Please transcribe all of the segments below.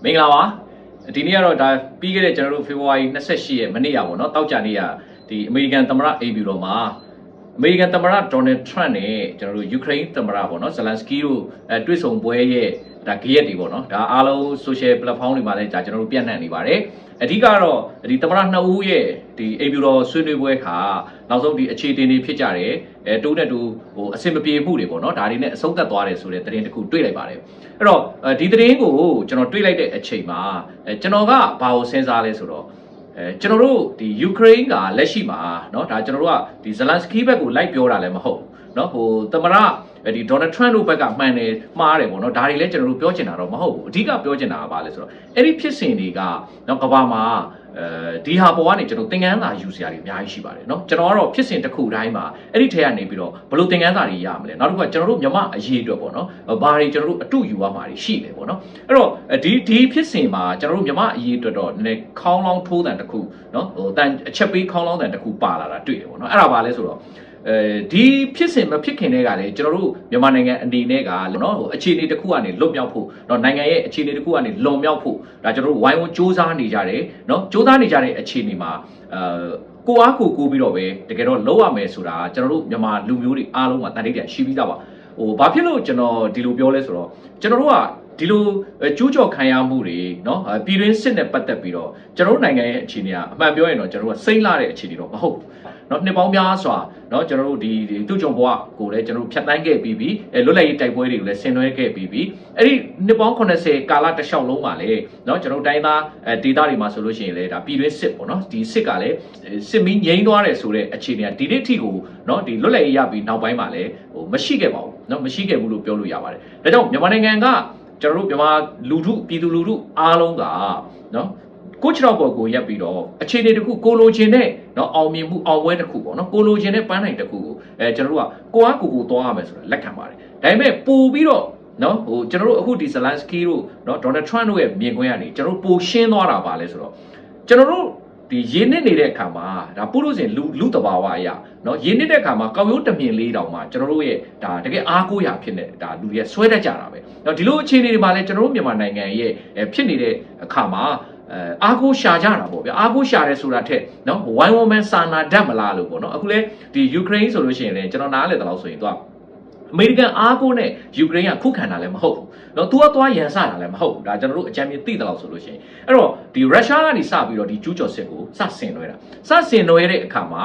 မင်္ဂလာပါဒီနေ့ကတော့ဒါပြီးခဲ့တဲ့ကျွန်တော်တို့ဖေဖော်ဝါရီ28ရက်မနေ့ရပါတော့တောက်ကြနေ့ကဒီအမေရိကန်သမ္မတအိမ်ဖြူတော်မှာအမေရိကန်သမ္မတဒေါ်နယ်ထရန့်နဲ့ကျွန်တော်တို့ယူကရိန်းသမ္မတပေါ့နော်ဇလန်စကီတို့တွေ့ဆုံပွဲရဲ့ဒါဂရက်တွေပေါ့နော်ဒါအားလုံး social platform တွေမှာလည်းဒါကျွန်တော်တို့ပြန့်နှံ့နေပါတယ်အဓိကတော့ဒီသမ္မတနှစ်ဦးရဲ့ဒီအိမ်ဖြူတော်ဆွေးနွေးပွဲခါနောက်ဆုံးဒီအခြေတင်တွေဖြစ်ကြတယ်တိုးနဲ့တူအဆင်မပြေမှုတွေပေါ့နော်ဒါတွေနဲ့အဆုံးသတ်သွားတယ်ဆိုတဲ့သတင်းတစ်ခုတွေ့လိုက်ပါတယ်အဲ့တော့ဒီသတင်းကိုကျွန်တော်တွေ့လိုက်တဲ့အချိန်မှာကျွန်တော်ကဘာကိုစဉ်းစားလဲဆိုတော့ကျွန်တော်တို့ဒီယူကရိန်းကလက်ရှိမှာเนาะဒါကျွန်တော်တို့ကဒီဇလန်စကီဘက်ကိုလိုက်ပြောတာလည်းမဟုတ်เนาะဟိုသမ္မတဒီဒေါ်နယ်ထရန့်တို့ဘက်ကမှန်တယ်မှားတယ်ပေါ့เนาะဒါတွေလည်းကျွန်တော်တို့ပြောချင်တာတော့မဟုတ်ဘူးအဓိကပြောချင်တာကဘာလဲဆိုတော့အဲ့ဒီဖြစ်စဉ်တွေကเนาะကဘာမှာဒီဟာပေါ်ကနေကျွန်တော်သင်ခန်းစာယူစရာတွေအများကြီးရှိပါတယ်เนาะကျွန်တော်ကတော့ဖြစ်စဉ်တစ်ခုတိုင်းမှာအဲ့ဒီထဲကနေပြီးတော့ဘယ်လိုသင်ခန်းစာတွေရမလဲနောက်တစ်ခုကကျွန်တော်တို့မြမအရေးအတွက်ပေါ့เนาะဘာတွေကျွန်တော်တို့အတူယူရမှာတွေရှိတယ်ပေါ့เนาะအဲ့တော့ဒီဖြစ်စဉ်မှာကျွန်တော်တို့မြမအရေးအတွက်တော့နည်းနည်းခေါင်းလောင်းထိုးတန်တစ်ခုเนาะဟိုတန်အချက်ပေးခေါင်းလောင်းတန်တစ်ခုပါလာတာတွေ့တယ်ပေါ့เนาะအဲ့ဒါဘာလဲဆိုတော့ဒီဖြစ်စဉ်မဖြစ်ခင်တည်းကလည်းကျွန်တော်တို့မြန်မာနိုင်ငံအနေနဲ့ကเนาะဟိုအခြေအနေတစ်ခုကနေလွတ်မြောက်ဖို့เนาะနိုင်ငံရဲ့အခြေအနေတစ်ခုကနေလွန်မြောက်ဖို့ဒါကျွန်တော်တို့ဝိုင်းဝန်းစ조사နေကြတယ်เนาะစ조사နေကြတဲ့အခြေအနေမှာကိုအားကိုပြီးတော့ပဲတကယ်တော့လောက်ရမယ်ဆိုတာကျွန်တော်တို့မြန်မာလူမျိုးတွေအားလုံးကတန်တိတ်ရှိပြီးသားပါဟိုဘာဖြစ်လို့ကျွန်တော်ဒီလိုပြောလဲဆိုတော့ကျွန်တော်တို့ကဒီလိုကျူးကျော်ခံရမှုတွေเนาะပြည်တွင်းစစ်နဲ့ပတ်သက်ပြီးတော့ကျွန်တော်တို့နိုင်ငံရဲ့အခြေအနေကအမှန်ပြောရင်တော့ကျွန်တော်တို့ကစိမ့်လာတဲ့အခြေအနေတော့မဟုတ်ဘူးเนาะနှစ်ပေါင်းများစွာเนาะကျွန်တော်တို့ဒီသူ့ကြုံဘဝကိုလည်းကျွန်တော်တို့ဖြတ်တန်းခဲ့ပြီးလွတ်လပ်ရေးတိုက်ပွဲတွေကိုလည်းဆင်နွှဲခဲ့ပြီးအဲ့ဒီနှစ်ပေါင်း80ကာလတစ်လျှောက်လုံးမှာလည်းเนาะကျွန်တော်တို့တိုင်းသားဒေသတွေမှာဆိုလို့ရှိရင်လည်းဒါပြည်တွင်းစစ်ပေါ့เนาะဒီစစ်ကလည်းစစ်မီးငြိမ်းသွားတယ်ဆိုတဲ့အခြေအနေကဒီနေ့အထိကိုเนาะဒီလွတ်လပ်ရေးရပြီးနောက်ပိုင်းမှာလည်းဟိုမရှိခဲ့ပါဘူးเนาะမရှိခဲ့ဘူးလို့ပြောလို့ရပါတယ်ဒါကြောင့်မြန်မာနိုင်ငံကကျွန်တော်တို့မြန်မာလူထုပြည်သူလူထုအားလုံးကเนาะကိုချတော့ပေါ်ကိုရက်ပြီးတော့အခြေအနေတစ်ခုကိုလိုချင်တဲ့เนาะအောင်မြင်မှုအောင်ပွဲတစ်ခုပေါ့เนาะကိုလိုချင်တဲ့ပန်းနိုင်တစ်ခုကိုကျွန်တော်တို့ကကိုအားကိုသွားရမယ်ဆိုတာလက်ခံပါတယ်ဒါပေမဲ့ပို့ပြီးတော့เนาะဟိုကျွန်တော်တို့အခုဒီဇလန်စကီတို့เนาะဒေါ်နယ်ထရန့်တို့ရဲ့မြင်ကွင်းကနေကျွန်တော်တို့ပိုရှင်းသွားတာပါလဲဆိုတော့ကျွန်တော်တို့ဒီရင်းနစ်နေတဲ့အခါမှာဒါပုရုဇဉ်လူတဘာဝအရာเนาะရင်းနစ်တဲ့အခါမှာကောက်ရိုးတမြင်လေးတောင်မှကျွန်တော်တို့ရဲ့ဒါတကယ်အားကိုးရဖြစ်နေဒါလူတွေဆွဲတတ်ကြတာပဲเนาะဒီလိုအခြေအနေတွေမှာလဲကျွန်တော်တို့မြန်မာနိုင်ငံရဲ့ဖြစ်နေတဲ့အခါမှာအားကိုးရှာကြတာပေါ့ဗျာအားကိုးရှာရဲဆိုတာထက်เนาะဝိုင်းဝန်းမဲစာနာတတ်မလားလို့ပေါ့เนาะအခုလဲဒီယူကရိန်းဆိုလို့ရှိရင်လည်းကျွန်တော်နားလဲတော့ဆိုရင်သူကအမေရိကန်အားကိုးနဲ့ယူကရိန်းကခုခံတာလည်းမဟုတ်ဘူးเนาะသူကသွားရန်စတာလည်းမဟုတ်ဘူးဒါကျွန်တော်တို့အကြံဉာဏ်သိတယ်လို့ဆိုလို့ရှိရင်အဲ့တော့ဒီရုရှားကနေစပြီးတော့ဒီကျူးကျော်စစ်ကိုစဆင်နွှဲတာစဆင်နွှဲတဲ့အခါမှာ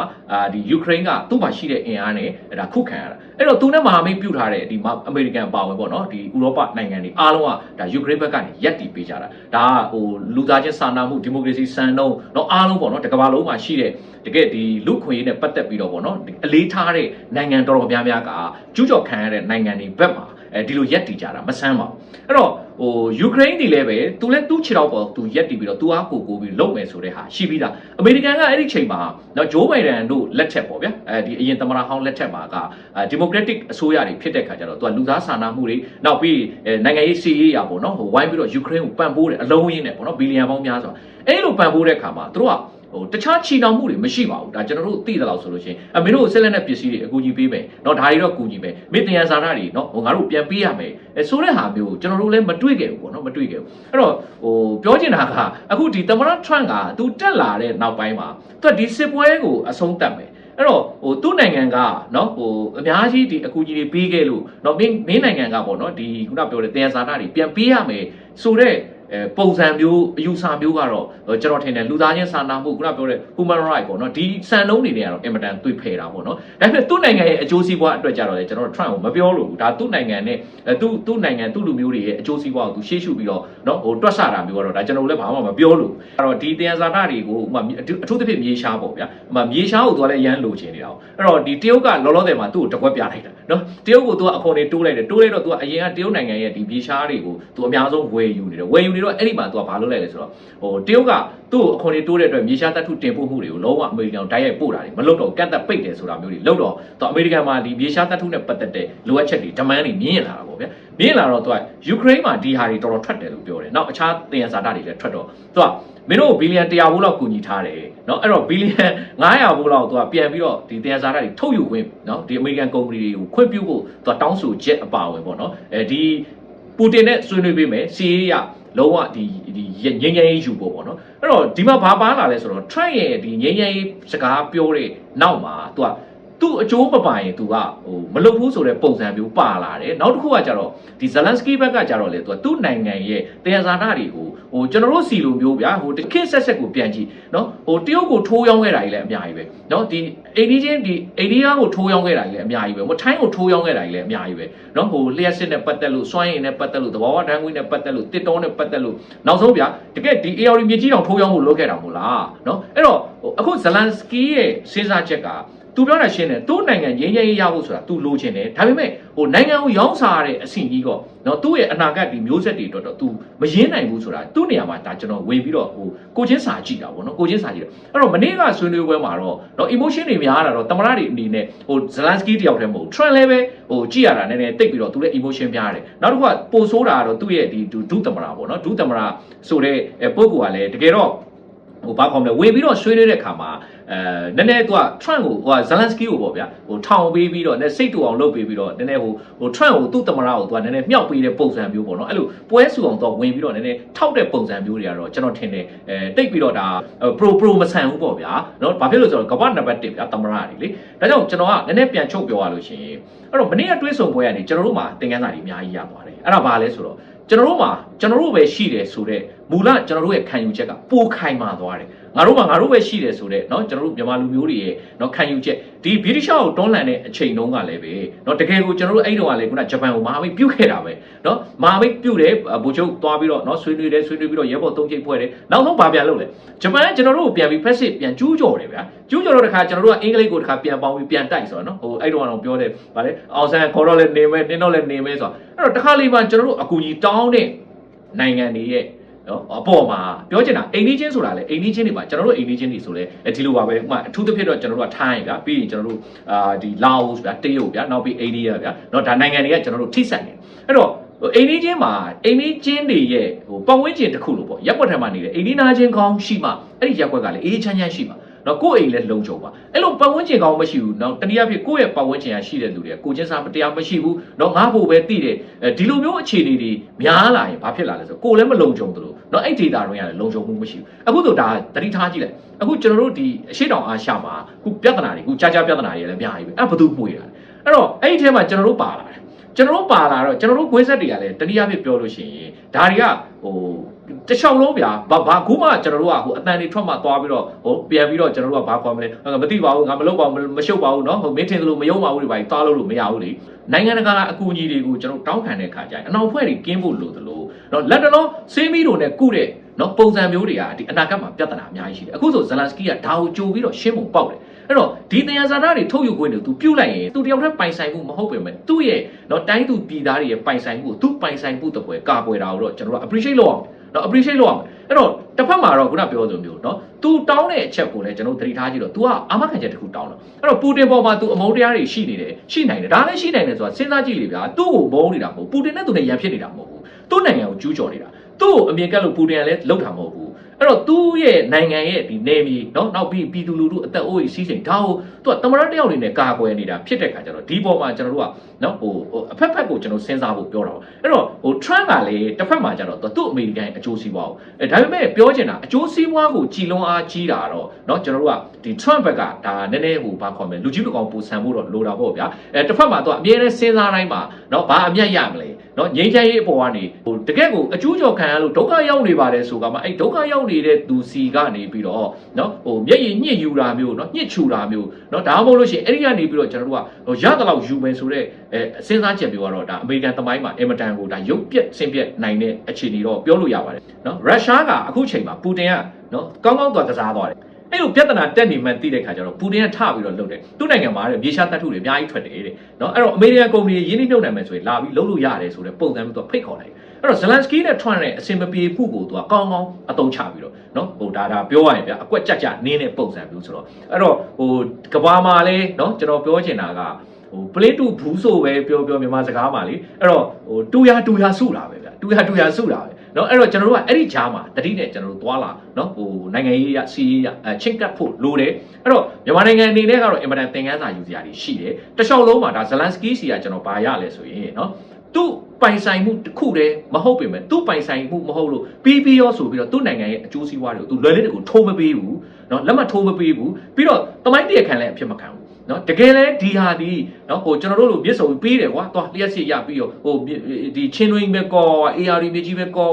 ဒီယူကရိန်းကသူ့မှာရှိတဲ့အင်အားနဲ့ဒါခုခံရတာအဲ့တော့သူနဲ့မဟာမိတ်ပြုထားတဲ့ဒီအမေရိကန်ပါဝင်ပေါ့เนาะဒီဥရောပနိုင်ငံတွေအားလုံးကဒါယူကရိန်းဘက်ကနေရက်တီပေးကြတာဒါကဟိုလူသားချင်းစာနာမှုဒီမိုကရေစီစံနှုန်းเนาะအားလုံးပေါ့เนาะတကမ္ဘာလုံးမှာရှိတဲ့တကယ်ဒီလူခွင့်ရေးနဲ့ပတ်သက်ပြီးတော့ပေါ့เนาะအလေးထားတဲ့နိုင်ငံတော်တော်များများကကျူးကျော်ခံရတဲ့နိုင်ငံတွေဘက်မှာဒီလိုရက်တီကြတာမဆန်းပါဘူးအဲ့တော့ဟိုယူကရိန်းတွေလည်းပဲသူလည်းသူ့ခြေတော့ပေါ်သူရက်တီပြီးတော့သူအားကိုပြီးလုံမယ်ဆိုတဲ့ဟာရှိပြီးသားအမေရိကန်ကအဲ့ဒီချိန်မှာနော်ဂျိုးဘိုင်ဒန်တို့လက်ထက်ပေါ့ဗျာဒီအရင်သမ္မတဟောင်းလက်ထက်မှာကဒီမိုကရက်တစ်အစိုးရတွေဖြစ်တဲ့ခါကျတော့သူကလူသားစာနာမှုတွေနောက်ပြီးနိုင်ငံရေးစီးရေးရပေါ့နော်ဟိုဝိုင်းပြီးတော့ယူကရိန်းကိုပံ့ပိုးတယ်အလုံးရင်းနဲ့ပေါ့နော်ဘီလီယံပေါင်းများစွာအဲ့လိုပံ့ပိုးတဲ့ခါမှာသူတို့ကဟိုတခြားချီနှောင်မှုတွေမရှိပါဘူးဒါကျွန်တော်တို့သိတယ်လို့ဆိုလို့ရှိရင်မင်းတို့ဆက်လက်နဲ့ပစ္စည်းတွေအကူအညီပေးမယ်เนาะဒါတွေတော့ကူညီမယ်မင်းတရားစာနာတွေเนาะဟိုငါတို့ပြန်ပေးရမယ်ဆိုတဲ့ဟာမျိုးကျွန်တော်တို့လည်းမတွေ့ခဲ့ဘူးပေါ့เนาะမတွေ့ခဲ့ဘူးအဲ့တော့ဟိုပြောချင်တာကအခုဒီသမ္မတထရန့်ကသူတက်လာတဲ့နောက်ပိုင်းမှာသူကဒီစစ်ပွဲကိုအဆုံးသတ်မယ်အဲ့တော့ဟိုသူ့နိုင်ငံကเนาะဟိုအများကြီးဒီအကူအညီတွေပေးခဲ့လို့เนาะမင်းနိုင်ငံကပေါ့เนาะဒီခုနပြောတဲ့တရားစာနာတွေပြန်ပေးရမယ်ဆိုတဲ့ပုံစံမျိုးအယူဆမျိုးကတော့ကျွန်တော်ထင်တယ်လူသားချင်းစာနာမှုခုနပြောတဲ့ human right ပေါ့နော်ဒီစံနှုန်းတွေနဲ့ကတော့အင်မတန်တွေ့ဖယ်တာပေါ့နော်ဒါပေမဲ့သူ့နိုင်ငံရဲ့အကျိုးစီးပွားအတွက်ကြတော့လေကျွန်တော်တို့ Trump ကိုမပြောလို့ဘူးဒါသူ့နိုင်ငံနဲ့သူ့နိုင်ငံသူ့လူမျိုးတွေရဲ့အကျိုးစီးပွားကိုသူရှေ့ရှုပြီးတော့နော်ဟိုတွက်ဆတာမျိုးကတော့ဒါကျွန်တော်လည်းဘာမှမပြောလို့အဲ့တော့ဒီတရားစာနာတွေကိုဥမာအထူးသဖြင့်မြေရှားပေါ့ဗျာဥမာမြေရှားကိုသူကလည်းရမ်းလိုချင်နေတာအဲ့တော့ဒီတရုတ်ကလောလောဆယ်မှာသူ့ကိုတကွက်ပြလိုက်တာနော်တရုတ်ကိုသူကအခွန်တွေတိုးလိုက်တယ်တိုးလိုက်တော့သူကအရင်ကတရုတ်နိုင်ငံရဲ့ဒီမြေရှားတွေကိုသူအများဆုံးဝယ်ယူနေတယ်ဝယ်ယူနေတော့အဲ့ဒီမှာသူကဘာလုပ်လိုက်လဲဆိုတော့ဟိုတရုတ်ကသူ့ကိုအခွန်တွေတိုးတဲ့အတွက်မြေရှားတပ်ထုတင်ပို့မှုတွေကိုလုံးဝအမေရိကန်တိုက်ရိုက်ပို့တာတွေမလုပ်တော့ကန့်သက်ပိတ်တယ်ဆိုတာမျိုးတွေလုပ်တော့သူအမေရိကန်မှာဒီမြေရှားတပ်ထုနဲ့ပတ်သက်တဲ့လိုအပ်ချက်တွေဒမန်းတွေမြင့်လာတာပေါ့ဗျာမြင့်လာတော့သူကယူကရိန်းမှာဒီဟာတွေတော်တော်ထွက်တယ်လို့ပြောတယ်နောက်အခြားသယံဇာတတွေလည်းထွက်တော့သူကမင်းတို့ဘီလီယံ100ဘိုးလောက်ကူညီထားတယ်เนาะအဲ့တော့ဘီလီယံ900ဘိုးလောက်သူကပြန်ပြီးတော့ဒီသယံဇာတတွေထုတ်ယူခွင့်เนาะဒီအမေရိကန်ကုမ္ပဏီတွေကိုခွင့်ပြုဖို့သူကတောင်းဆိုချက်အပါဝင်ပေါ့เนาะဒီပူတင်နဲ့ဆွေးနွေးပေးမယ်စီးရေးရ လုံးဝဒီငြိမ်းချမ်းရေးယူဖို့ပေါ့နော်အဲ့တော့ဒီမှာဘာပါလာလဲဆိုတော့ Trump ရဲ့ဒီငြိမ်းချမ်းရေးစကားပြောတဲ့နောက်မှာသူအကျိုးမပိုင်သူကမလုပ်ဘူးဆိုတဲ့ပုံစံမျိုးပါလာတယ်နောက်တစ်ခုကကြတော့ဒီ Zelensky ဘက်ကကြတော့လေသူနိုင်ငံရဲ့တရားစာနာတွေကိုကျွန်တော်တို့စီလိုမျိုးဗျာတခက်ဆက်ကိုပြန်ကြည့်နော်တရုတ်ကိုထိုးရောင်းခဲ့တာကြီးလည်းအများကြီးပဲနော်ဒီအိန္ဒိချင်းဒီအိန္ဒိယကိုထိုးရောင်းခဲ့တာကြီးလည်းအများကြီးပဲထိုင်းကိုထိုးရောင်းခဲ့တာကြီးလည်းအများကြီးပဲနော်လျှက်စစ်နဲ့ပတ်သက်လို့စွမ်းရည်နဲ့ပတ်သက်လို့သဘောဝတန်းခွေးနဲ့ပတ်သက်လို့တစ်တောနဲ့ပတ်သက်လို့နောက်ဆုံးဗျာတကယ်ဒီ AR မြေကြီးတောင်ထိုးရောင်းဖို့လုပ်ခဲ့တာမို့လားနော်အဲ့တော့အခု Zelensky ရဲ့စဉ်းစားချက်ကသူပြောတာရှင်းတယ်သူ့နိုင်ငံငြိမ်းချမ်းရေးရဖို့ဆိုတာသူလိုချင်တယ်ဒါပေမဲ့နိုင်ငံကိုရောင်းစားရတဲ့အဆင့်ကြီးကနော်သူ့ရဲ့အနာဂတ်ဒီမျိုးဆက်တွေအတွက်တော့သူမရင်းနိုင်ဘူးဆိုတာသူ့နေရာမှာဒါကျွန်တော်ဝင်ပြီးတော့ကိုချင်းစာကြည့်တာပေါ့နော်ကိုချင်းစာကြည့်တယ်အဲ့တော့မနေ့ကဆွေးနွေးပွဲမှာတော့နော် emotion တွေများတာတော့တမရတွေအနေနဲ့Zelensky တယောက်တည်းမဟုတ် Trump လည်းပဲကြည့်ရတာနည်းနည်းတိတ်ပြီးတော့သူလည်း emotion ပြရတယ်နောက်တစ်ခုကပိုဆိုးတာကတော့သူ့ရဲ့ဒီဒုသမရပေါ့နော်ဒုသမရဆိုတဲ့ပုဂ္ဂိုလ်ကလည်းတကယ်တော့ဘာခေါ်မလဲဝင်ပြီးတော့ဆွေးနွေးတဲ့ခါမှာနည်းနည်းသူက Trump ကိုZelensky ကိုပေါ့ဗျာထောင်ပေးပြီးတော့နည်းစိတ်တူအောင်လုပ်ပေးပြီးတော့နည်းနည်းTrump ကိုသူ့သမရကိုသူကနည်းနည်းမြှောက်ပေးတဲ့ပုံစံမျိုးပေါ့နော်အဲ့လိုပွဲစုအောင်တော့ဝင်ပြီးတော့နည်းနည်းထောက်တဲ့ပုံစံမျိုးတွေကတော့ကျွန်တော်ထင်တယ်တိတ်ပြီးတော့ဒါ pro မဆန်ဘူးပေါ့ဗျာနော်ဘာဖြစ်လို့ဆိုတော့ကမ္ဘာနံပါတ်1ဗျာသမရတွေလေဒါကြောင့်ကျွန်တော်ကနည်းနည်းပြန်ချုပ်ပြောရလို့ရှိရင်အဲ့တော့မနေ့ကတွေးဆုံပွဲကနေကျွန်တော်တို့မှာသင်ခန်းစာတွေအများကြီးရသွားတယ်အဲ့ဒါဘာလဲဆိုတော့ကျွန်တော်တို့ပဲရှိတယ်ဆိုတော့မူလကျွန်တော်တို့ရဲ့ခံယူချက်ကပိုခိုင်မာသွားတယ်ငါတို့ပဲရှိတယ်ဆိုတော့เนาะကျွန်တော်တို့မြန်မာလူမျိုးတွေရဲ့เนาะခံယူချက်ဒီဗြိတိရှကိုတွန်းလှန်တဲ့အချိန်တုန်းကလည်းပဲเนาะတကယ်ကိုကျွန်တော်တို့အဲ့တုန်းကလည်းခုနဂျပန်ကိုမဟာမိတ်ပြုတ်ခဲ့တာပဲเนาะမဟာမိတ်ပြုတ်တယ်ဗိုလ်ချုပ်သွားပြီးတော့เนาะဆွေးနွေးပြီးတော့ရဲဘော်၃ချိန်ဖွဲ့တယ်နောက်ဆုံးဘာပြန်လုပ်လဲဂျပန်ကကျွန်တော်တို့ကိုပြန်ပြီးဖက်စစ်ပြန်ကျူးကျော်တယ်ဗျာကျူးကျော်တော့တခါကျွန်တော်တို့ကအင်္ဂလိပ်ကိုတခါပြန်ပေါင်းပြီးပြန်တိုက်ဆိုတော့เนาะအဲ့တုန်းကတော့ပြောတယ်ဗါလေအောင်ဆန်းခေါ်တော့လည်းနေမယ်နင်းတော့လည်းနေမယ်ဆိုတော့အဲ့တော့တခါလေးမှကျွန်တော်တို့အကူကြီးတောင်းတဲ့နိုင်ငံတွေရဲ့နော်အပေါ်မှာပြောချင်တာအိန္ဒိချင်းဆိုတာလေအိန္ဒိချင်းတွေပါကျွန်တော်တို့အိန္ဒိချင်းတွေဆိုလဲဒီလိုပါပဲဥပမာအထူးသဖြင့်တော့ကျွန်တော်တို့ကထိုင်းဗျာပြီးရင်ကျွန်တော်တို့ဒီလာအိုဗျာတရုတ်ဗျာနောက်ပြီးအိန္ဒိယဗျာနော်ဒါနိုင်ငံတွေကကျွန်တော်တို့ထိစပ်နေအဲ့တော့အိန္ဒိချင်းမှာအိန္ဒိချင်းတွေရဲ့ပတ်ဝန်းကျင်တစ်ခုလို့ပေါ့ရက်ွက်ထက်မှနေတဲ့အိန္ဒိနာချင်းကောင်းရှိမှအဲ့ဒီရက်ွက်ကလည်းအေးချမ်းချမ်းရှိမှနော်ကိုယ့်အိမ်လည်းလုံခြုံပါအဲ့လိုပတ်ဝန်းကျင်ကောင်းမရှိဘူးနော်တနည်းအားဖြင့်ကိုယ့်ရဲ့ပတ်ဝန်းကျင်ကရှိတဲ့လူတွေကိုချင်းစားတရားမရှိဘူးနော်ငါ့ဖို့ပဲသိတယ်ဒီလိုမျိုးအခြေအနေတွေများလာရင်ဘာဖြစ်လာလဲဆိုကိုယ်လည်းမလုံခြုံသလိုနော်အဲ့ဒေတာတွေရတယ်လုံခြုံမှုမရှိဘူးအခုဆိုဒါတတိထားကြည့်လိုက်အခုကျွန်တော်တို့ဒီအရှိတောင်အာရှမှာခုပြဿနာတွေခုကြာပြဿနာတွေလည်းအများကြီးပဲအဲ့ဘယ်သူမှွေတာအဲ့တော့အဲ့ဒီထဲမှာကျွန်တော်တို့ပါလာတယ်ကျွန်တော်တို့ပါလာတော့ကျွန်တော်တို့ခွေးဆက်တွေကလည်းတနည်းအားဖြင့်ပြောလို့ရှိရင်ဒါတွေကတခြားလုံးဗျာဘာခုမှကျွန်တော်တို့ကအတန်တွေထွက်မှသွားပြီးတော့ပြန်ပြီးတော့ကျွန်တော်တို့ကဘာခေါ်မလဲမသိပါဘူးငါမလုပ်ပါဘူးမရှုပ်ပါဘူးเนาะမင်းထင်သလိုမယုံပါဘူးတွေဘာကြီးသွားလို့မရဘူးလေနိုင်ငံတကာအကူအညီတွေကိုကျွန်တော်တောင်းခံတဲ့ခါကျရင်အနောက်ဖွဲ့တွေကင်းဖို့လိုသလိုเนาะလက်တလုံးစေးမီတို့နဲ့ကုတဲ့เนาะပုံစံမျိုးတွေကဒီအနာဂတ်မှာပြဿနာအများကြီးရှိတယ်အခုဆိုဇလန်စကီကဒါကိုကြိုပြီးတော့ရှင်းပုံပေါက်တယ်အဲ့တော့ဒီတရားစာသားတွေထုတ်ယူခွင့်တွေသူပြုတ်လိုက်ရင်သူတယောက်တည်းပိုင်ဆိုင်မှုမဟုတ်ပေမဲ့သူ့ရဲ့เนาะတိုင်းသူပြည်သားတွေရဲ့ပိုင်ဆိုင်မှုကိုသူပိုင်ဆိုင်မှုတပွဲကာကွယ်တာကိုတော့ကျွန်တော်တို့ appreciate လုပ်အောင်နော် appreciate လုပ်ရမယ်အဲ့တော့တစ်ဖက်မှာတော့ခုနပြောသလိုမျိုးနော် तू တောင်းတဲ့အချက်ကိုလည်းကျွန်တော်သတိထားကြည့်တော့ तू ကအာမခံချက်တစ်ခုတောင်းတော့အဲ့တော့ပူတင်ပေါ်မှာ तू အမုန်းတရားတွေရှိနေတယ်ရှိနိုင်တယ်ဒါလည်းရှိနိုင်တယ်ဆိုတာစဉ်းစားကြည့်လေဗျာသူ့ကိုမုန်းနေတာမဟုတ်ပူတင်နဲ့သူနဲ့ရန်ဖြစ်နေတာမဟုတ်ဘူးသူ့နိုင်ငံကိုကျူးကျော်နေတာသူ့ကိုအမြင်ကက်လို့ပူတင်ကလည်းလောက်တာမဟုတ်ဘူးအဲ့တော့သူ့ရဲ့နိုင်ငံရဲ့ဒီနေမီနော်နောက်ပြီးပြည်သူလူထုအသက်အိုးကြီးစီးစိမ်ဒါကိုသူကတမရတယောက်အနေနဲ့ကာကွယ်နေတာဖြစ်တဲ့ခါကျတော့ဒီပေါ်မှာကျွန်တော်တို့ကနော်အဖက်ဖက်ကိုကျွန်တော်စဉ်းစားဖို့ပြောတာပေါ့အဲ့တော့Trump ကလည်းတစ်ဖက်မှာကျတော့သူ့အမေရိကန်အကျိုးစီးပွားကိုဒါပေမဲ့ပြောချင်တာအကျိုးစီးပွားကိုကြည်လွန်အားကြီးတာတော့နော်ကျွန်တော်တို့ကဒီ Trump ဘက်ကဒါနည်းနည်းဘာခေါ်မလဲလူကြီးလူကောင်ပူဆန်ဖို့တော့လိုတာပေါ့ဗျာတစ်ဖက်မှာသူကအမြဲတမ်းစဉ်းစားတိုင်းမှာနော်ဘာအမျက်ရမလဲနော်ငြိမ်းချမ်းရေးအပေါ်ကနေတကယ့်ကိုအကျိုးကြော်ခံရလို့ဒုက္ခရောက်နေပါတယ်ဆိုကမှအဲ့ဒုက္ခရောက်နေတဲ့သူစီကနေပြီးတော့နော်မျက်ရည်ညှစ်ယူတာမျိုးနော်ညှစ်ချူတာမျိုးနော်ဒါမှမဟုတ်လို့ရှိရင်အဲ့ဒီကနေပြီးတော့ကျွန်တော်တို့ကရတဲ့လောက်ယူမယ်ဆိုတော့စဉ်းစားချက်ပြောတော့ဒါအမေရိကန်သမိုင်းမှာအင်မတန်ကိုဒါရုပ်ပြက်ဆင်းပြက်နိုင်တဲ့အခြေအနေတော့ပြောလို့ရပါတယ်နော်ရုရှားကအခုချိန်မှာပူတင်ကနော်ကောင်းကောင်းသွားကစားသွားတယ်အဲ့လိုပြဿနာတက်နေမှသိတဲ့ခါကျတော့ပူတင်ကထပြီးတော့လုပ်တယ်သူ့နိုင်ငံမှာတဲ့မြေရှားတပ်ထုတွေအများကြီးထွက်တယ်တဲ့နော်အဲ့တော့အမေရိကန်ကုမ္ပဏီရင်းနှီးမြှုပ်နှံမယ်ဆိုရင်လာပြီးလုပ်လို့ရတယ်ဆိုတဲ့ပုံစံမျိုးသူဖိတ်ခေါ်လိုက်အဲ့တော့ဇလန်စကီနဲ့ Trump နဲ့အစင်မပြေမှုကိုသူကကောင်းကောင်းအသုံးချပြီးတော့နော်ဒါပြောရရင်ဗျာအကွက်ကြနင်းတဲ့ပုံစံမျိုးဆိုတော့အဲ့တော့ကဘာမှာလဲနော်ကျွန်တော်ပြောချင်တာကပလေးတူဘူးဆိုပဲပြောမြန်မာစကားမှာလေအဲ့တော့တူရစုတာပဲဗျာတူရစုတာပဲနော်အဲ့တော့ကျွန်တော်တို့ကအဲ့ဒီဂျားမှာတတိနဲ့ကျွန်တော်တို့သွားလာနော်နိုင်ငံရေးရစီရေးရချစ်ကပ်ဖို့လိုတယ်အဲ့တော့မြန်မာနိုင်ငံအနေနဲ့ကတော့အင်မတန်သင်ခန်းစာယူစရာတွေရှိတယ်တခြားလုံးမှာဒါဇလန်စကီစီကကျွန်တော်ဘာရလဲဆိုရင်နော် သူပိုင်ဆိုင်မှုတစ်ခုတည်းမဟုတ်ပေမဲ့သူပိုင်ဆိုင်မှုမဟုတ်လို့ပြီးရောဆိုပြီးတော့သူ့နိုင်ငံရဲ့အကျိုးစီးပွားတွေကိုသူလွယ်လေးတွေကိုထိုးမပေးဘူးနော်လက်မှတ်ထိုးမပေးဘူးပြီးတော့တမိုင်းတရခံလည်းအဖြစ်မခံဘူးနော်တကယ်လဲဒီဟာဒီနော်ဟိုကျွန်တော်တို့လိုမြစ်စုံပေးတယ်ကွာသွားလျှက်စစ်ရပြီးတော့ဟိုဒီချင်းတွင်းပဲကော AR မြေကြီးပဲကော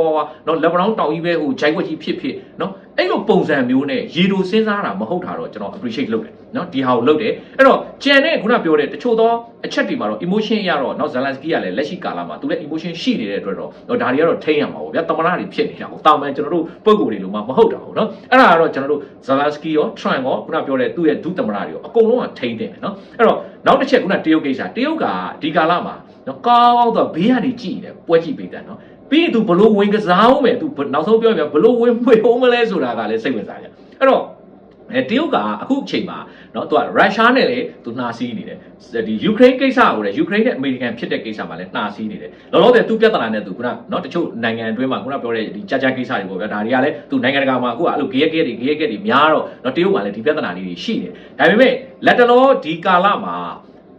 နော်လက်ပတောင်းတောင်ကြီးပဲဟိုဂျိုက်ွက်ကြီးဖြစ်နော်အဲ့လိုပုံစံမျိုးနဲ့ရေတိုစဉ်းစားတာမဟုတ်တာတော့ကျွန်တော် appreciate လုပ်တယ်နော်ဒီဟာကိုလုပ်တယ်အဲ့တော့ကြံတဲ့ခုနပြောတဲ့တချို့သောအချက်တွေမှာတော့ emotion ရတော့နော် Zelensky ကလည်းလက်ရှိကာလမှာသူလည်း emotion ရှိနေတဲ့အတွက်တော့ဒါတွေကတော့ထိန်းရမှာပေါ့ဗျာတမနာတွေဖြစ်နေတာပေါ့တာမန်ကျွန်တော်တို့ပုံကိုယ်တွေလိုမှမဟုတ်တာပေါ့နော်အဲ့ဒါကတော့ကျွန်တော်တို့ Zelensky ရော Trump ရောခုနပြောတဲ့သူ့ရဲ့ဒုတမနာတွေရောအကုန်လုံးကထိန်းတယ်နော်အဲ့တော့နောက်တစ်ချက်ခုနတရုတ်ကိစ္စတရုတ်ကဒီကာလမှာနော်ကောင်းတော့ဘေးကနေကြည့်တယ်ပွဲကြည့်ပေးတယ်နော်ပြီးရင် तू ဘလို့ဝင်ကစားအောင်မယ် तू နောက်ဆုံးပြောပြဘလို့ဝင်မွေအောင်မလဲဆိုတာကလည်းစိတ်ဝင်စားကြအဲ့တော့တရုတ်ကအခုအချိန်မှာเนาะသူကရုရှားနဲ့လေသူနှာစီးနေတယ်ဒီယူကရိန်းကိစ္စကိုလေယူကရိန်းနဲ့အမေရိကန်ဖြစ်တဲ့ကိစ္စမှာလည်းနှာစီးနေတယ်လောလောဆယ်သူပြဿနာနဲ့သူခုနเนาะတချို့နိုင်ငံအတွင်းမှာခုနပြောတဲ့ဒီကြာကြာကိစ္စတွေပေါ့ဗျာဒါတွေကလည်းသူနိုင်ငံတကာမှာအခုကအဲ့လိုဂရဲကက်တွေများတော့เนาะတရုတ်မှာလည်းဒီပြဿနာလေးတွေရှိနေတယ်ဒါပေမဲ့လက်တလောဒီကာလမှာ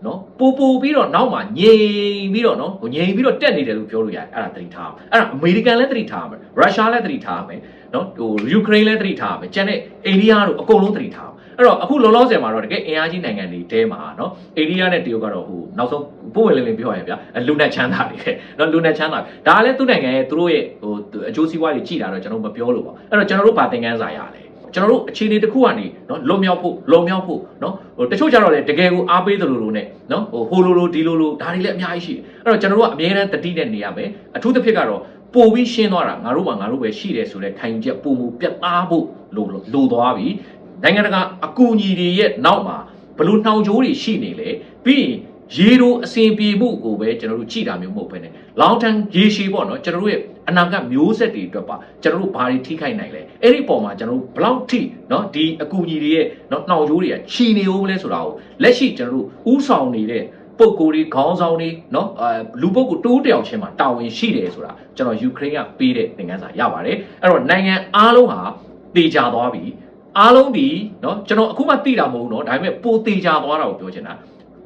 နော်ပူပြီးတော့နောက်မှာငြိမ်ပြီးတော့နော်ငြိမ်ပြီးတော့တက်နေတယ်လို့ပြောလို့ရတယ်အဲ့ဒါသတိထားအဲ့ဒါအမေရိကန်လည်းသတိထားမယ်ရုရှားလည်းသတိထားမယ်နော်ဟိုယူကရိန်းလည်းသတိထားမယ်ကျန်တဲ့အိန္ဒိယတို့အကုန်လုံးသတိထားအဲ့တော့အခုလောလောဆယ်မှာတော့တကယ်အင်အားကြီးနိုင်ငံတွေတဲမှာနော်အိန္ဒိယနဲ့တရုတ်ကတော့ဟိုနောက်ဆုံးပို့ဝင်လင်းလင်းပြောရရင်ဗျာလူနဲ့ချမ်းသာတွေနော်လူနဲ့ချမ်းသာဒါလည်းသူ့နိုင်ငံရဲ့သူတို့ရဲ့ဟိုအကျိုးစီးပွားတွေကြည်တာတော့ကျွန်တော်မပြောလို့ပါအဲ့တော့ကျွန်တော်တို့ဗာသင်ခန်းစာရလဲကျွန်တော်တို့အခြေအနေတစ်ခုကနေနော်လွန်မြောက်ဖို့နော်ဟိုတချို့ကြတော့လေတကယ်ကိုအားပေးသလိုလိုနဲ့နော်ဟိုလိုဒီလိုဒါတွေလည်းအများကြီးရှိတယ်အဲ့တော့ကျွန်တော်တို့ကအမြဲတမ်းတတိနဲ့နေရမယ်အထူးသဖြင့်ကတော့ပို့ပြီးရှင်းသွားတာငါတို့ပဲရှိတယ်ဆိုတဲ့ခံယူချက်ပုံမူပြတ်သားဖို့လိုသွားပြီနိုင်ငံတကာအကူအညီတွေရဲ့နောက်မှာဘလို့နှောင်ကြိုးတွေရှိနေလေပြီးရင်ရေတိုအစဉ်ပြေမှုကိုပဲကျွန်တော်တို့ကြည်တာမျိုးမဟုတ်ဘဲနဲ့ long term ရေရှည်ပေါ့နော်ကျွန်တော်တို့ရဲ့အနာဂတ်မျိုးဆက်တွေအတွက်ပါကျွန်တော်တို့ဘာတွေထိခိုက်နိုင်လဲအဲ့ဒီပုံမှာကျွန်တော်တို့ဘလောက်ထိနော်ဒီအကူအညီတွေရဲ့နော်နှောင်ကြိုးတွေကချီနေဦးမလဲဆိုတာကိုလက်ရှိကျွန်တော်တို့ဥဆောင်နေတဲ့ပုံကိုယ်တွေခေါင်းဆောင်တွေနော်လူပုဂ္ဂိုလ်တိုးတယောက်ချင်းမှာတာဝန်ရှိတယ်ဆိုတာကျွန်တော်ယူကရိန်းကပေးတဲ့သင်ခန်းစာရပါတယ်အဲ့တော့နိုင်ငံအားလုံးဟာတေချာသွားပြီအားလုံးဒီနော်ကျွန်တော်အခုမှသိတာမဟုတ်ဘူးနော်ဒါပေမဲ့ပိုတေချာသွားတာကိုပြောချင်တာ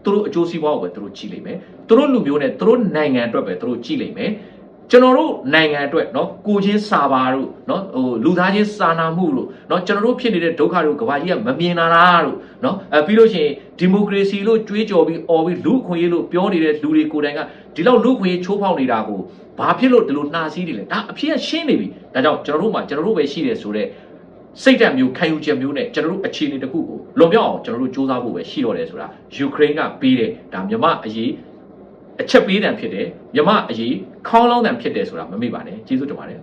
သူတို့အကျိုးစီးပွားကိုပဲသူတို့ကြည့်လိမ့်မယ်သူတို့လူမျိုးနဲ့သူတို့နိုင်ငံအတွက်ပဲသူတို့ကြည့်လိမ့်မယ်ကျွန်တော်တို့နိုင်ငံအတွက်เนาะကိုချင်းစာပါတို့เนาะဟိုလူသားချင်းစာနာမှုတို့เนาะကျွန်တော်တို့ဖြစ်နေတဲ့ဒုက္ခတို့ကဘာကြီးကမမြင်လာတာတို့เนาะပြီးလို့ရှိရင်ဒီမိုကရေစီလို့ကြွေးကြော်ပြီးអော်ပြီးလူအခွင့်အရေးလို့ပြောနေတဲ့လူတွေကိုယ်တိုင်ကဒီလောက်လူအခွင့်အရေးချိုးဖောက်နေတာကိုဘာဖြစ်လို့ဒီလိုနှာစီးနေလဲဒါအဖြစ်ရှင်းနေပြီဒါကြောင့်ကျွန်တော်တို့ပဲရှိတယ်ဆိုတော့စိတ်ဓာတ်မျိုးခံယူချက်မျိုးနဲ့ကျွန်တော်တို့အခြေအနေတစ်ခုကိုလွန်မြောက်အောင်ကျွန်တော်တို့စူးစမ်းဖို့ပဲရှိတော့တယ်ဆိုတာယူကရိန်းကပေးတယ်ဒါမြန်မာအရေးအချက်ပေးတယ်ဖြစ်တယ်မြမအရေးခေါင်းလောင်းတယ်ဖြစ်တယ်ဆိုတာမမေ့ပါနဲ့ကျေးဇူးတင်ပါတယ်